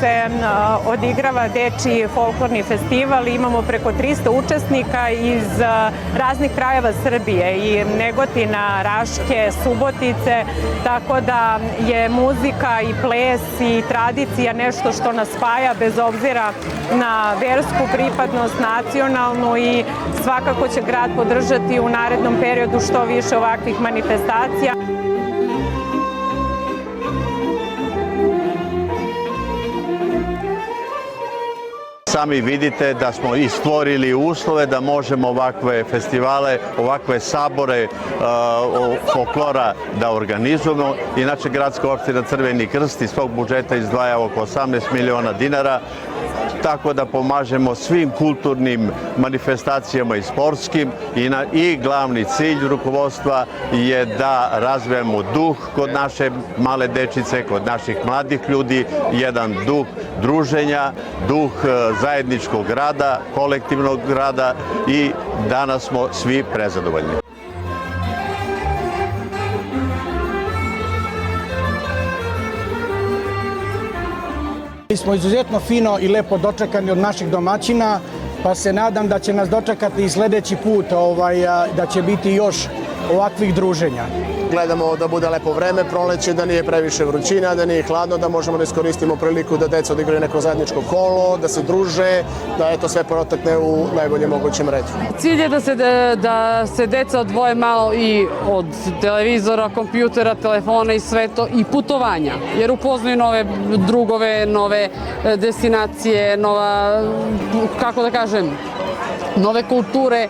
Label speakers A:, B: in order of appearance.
A: se odigrava dečiji folklorni festival. Imamo preko 300 učesnika iz raznih krajeva Srbije, i Negotina, Raške, Subotice, tako da je muzika i ples i tradicija nešto što nas spaja bez obzira na versku pripadnost, nacionalnu, i svakako će grad podržati u narednom periodu što više ovakvih manifestacija.
B: Sami vidite da smo i stvorili uslove da možemo ovakve festivale, ovakve sabore folklora da organizujemo. Inače, gradska opština Crveni krst iz svog budžeta izdvaja oko 18 miliona dinara, tako da pomažemo svim kulturnim manifestacijama i sportskim, i glavni cilj rukovodstva je da razvijemo duh kod naše male dečice, kod naših mladih ljudi, jedan duh druženja, duh zajedničkog rada, kolektivnog rada, i danas smo svi prezadovoljni.
C: Mi smo izuzetno fino i lepo dočekani od naših domaćina, pa se nadam da će nas dočekati i sledeći put, da će biti još ovakvih druženja.
D: Gledamo da bude lepo vreme, proleće, da nije previše vrućina, da nije hladno, da možemo da iskoristimo priliku da deca odigraju neko zajedničko kolo, da se druže, da eto sve protekne u najboljem mogućem redu.
E: Cilj je da se deca odvoje malo i od televizora, kompjutera, telefona i sve to, i putovanja, jer upoznaju nove drugove, nove destinacije, nove kulture,